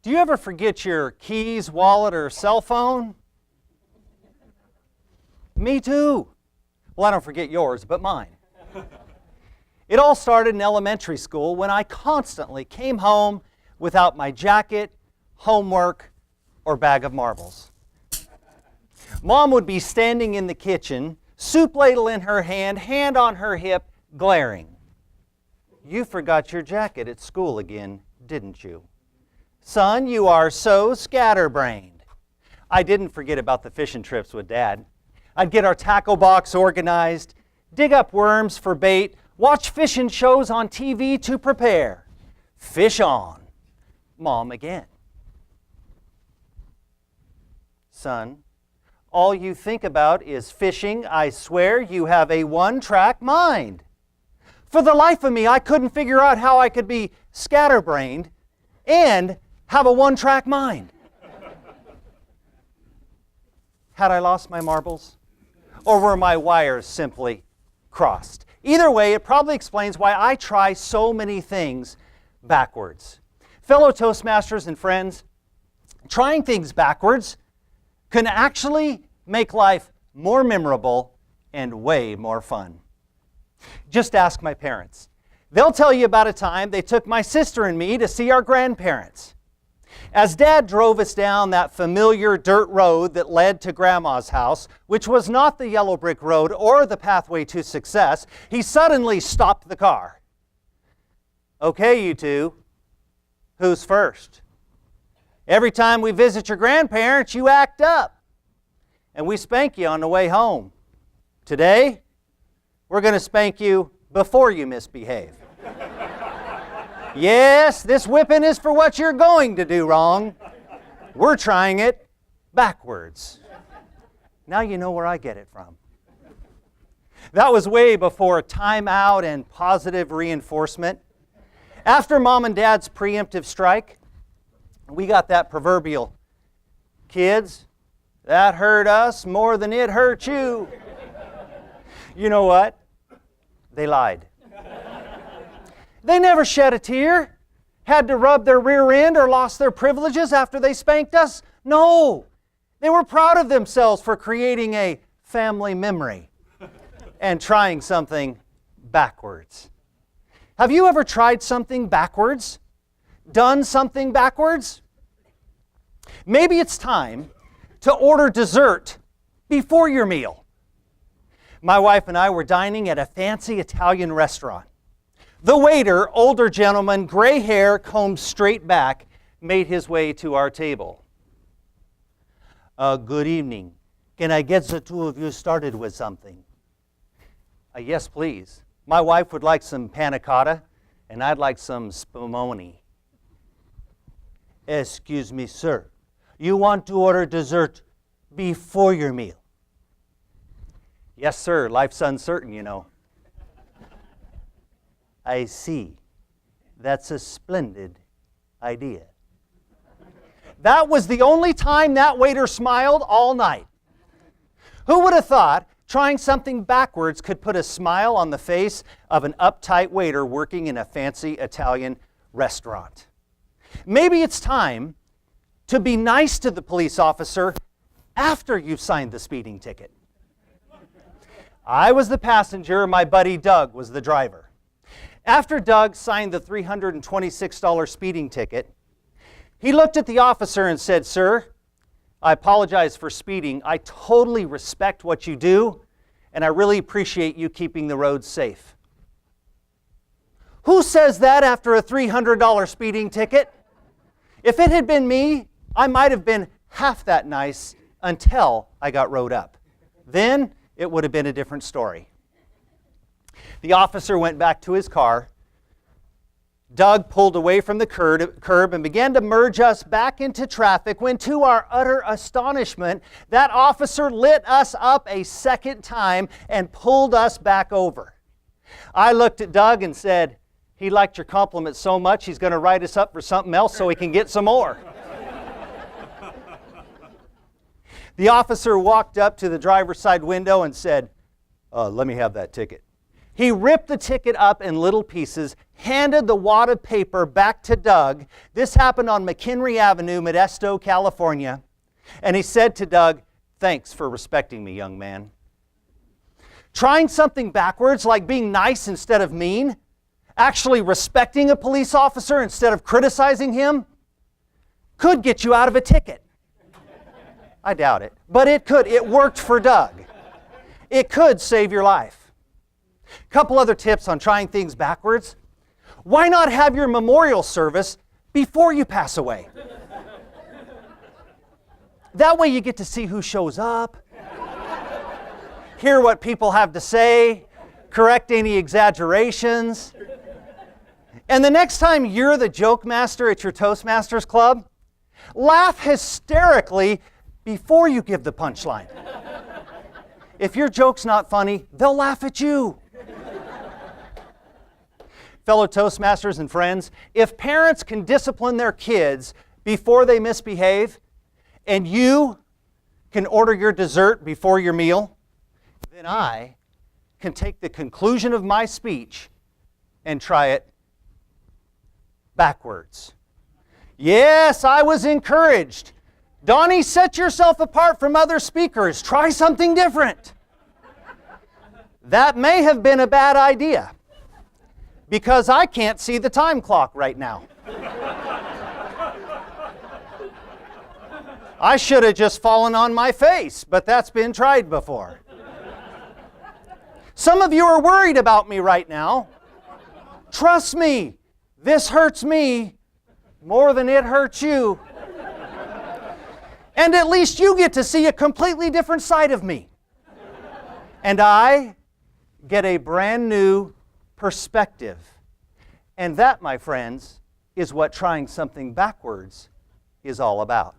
Do you ever forget your keys, wallet, or cell phone? Me too. Well, I don't forget yours, but mine. It all started in elementary school when I constantly came home without my jacket, homework, or bag of marbles. Mom would be standing in the kitchen, soup ladle in her hand, hand on her hip, glaring. You forgot your jacket at school again, didn't you? Son, you are so scatterbrained. I didn't forget about the fishing trips with Dad. I'd get our tackle box organized, dig up worms for bait, watch fishing shows on TV to prepare. Fish on. Mom again. Son, all you think about is fishing. I swear you have a one-track mind. For the life of me, I couldn't figure out how I could be scatterbrained and have a one-track mind. Had I lost my marbles? Or were my wires simply crossed? Either way, it probably explains why I try so many things backwards. Fellow Toastmasters and friends, trying things backwards can actually make life more memorable and way more fun. Just ask my parents. They'll tell you about a time they took my sister and me to see our grandparents. As Dad drove us down that familiar dirt road that led to Grandma's house, which was not the yellow brick road or the pathway to success, he suddenly stopped the car. Okay, you two, who's first? Every time we visit your grandparents, you act up, and we spank you on the way home. Today, we're going to spank you before you misbehave. Yes, this whipping is for what you're going to do wrong. We're trying it backwards. Now you know where I get it from. That was way before timeout and positive reinforcement. After Mom and Dad's preemptive strike, we got that proverbial, kids, that hurt us more than it hurt you. You know what? They lied. They never shed a tear, had to rub their rear end or lost their privileges after they spanked us. No, they were proud of themselves for creating a family memory and trying something backwards. Have you ever tried something backwards? Done something backwards? Maybe it's time to order dessert before your meal. My wife and I were dining at a fancy Italian restaurant. The waiter, older gentleman, gray hair combed straight back, made his way to our table. Good evening. Can I get the two of you started with something? Yes, please. My wife would like some panna cotta, and I'd like some spumoni. Excuse me, sir. You want to order dessert before your meal? Yes, sir. Life's uncertain, you know. I see. That's a splendid idea. That was the only time that waiter smiled all night. Who would have thought trying something backwards could put a smile on the face of an uptight waiter working in a fancy Italian restaurant? Maybe it's time to be nice to the police officer after you've signed the speeding ticket. I was the passenger, my buddy Doug was the driver. After Doug signed the $326 speeding ticket, he looked at the officer and said, "Sir, I apologize for speeding. I totally respect what you do, and I really appreciate you keeping the roads safe." Who says that after a $300 speeding ticket? If it had been me, I might have been half that nice until I got rode up. Then it would have been a different story. The officer went back to his car. Doug pulled away from the curb and began to merge us back into traffic when, to our utter astonishment, that officer lit us up a second time and pulled us back over. I looked at Doug and said, "He liked your compliment so much he's going to write us up for something else so he can get some more." The officer walked up to the driver's side window and said, "Let me have that ticket." He ripped the ticket up in little pieces, handed the wad of paper back to Doug. This happened on McHenry Avenue, Modesto, California. And he said to Doug, "Thanks for respecting me, young man." Trying something backwards, like being nice instead of mean, actually respecting a police officer instead of criticizing him, could get you out of a ticket. I doubt it, but it could. It worked for Doug. It could save your life. A couple other tips on trying things backwards. Why not have your memorial service before you pass away? That way you get to see who shows up, hear what people have to say, correct any exaggerations. And the next time you're the joke master at your Toastmasters club, laugh hysterically before you give the punchline. If your joke's not funny, they'll laugh at you. Fellow Toastmasters and friends, if parents can discipline their kids before they misbehave, and you can order your dessert before your meal, then I can take the conclusion of my speech and try it backwards. Yes, I was encouraged. Donny, set yourself apart from other speakers. Try something different. That may have been a bad idea because I can't see the time clock right now. I should have just fallen on my face, but that's been tried before. Some of you are worried about me right now. Trust me, this hurts me more than it hurts you. And at least you get to see a completely different side of me. And I get a brand new perspective. And that, my friends, is what trying something backwards is all about.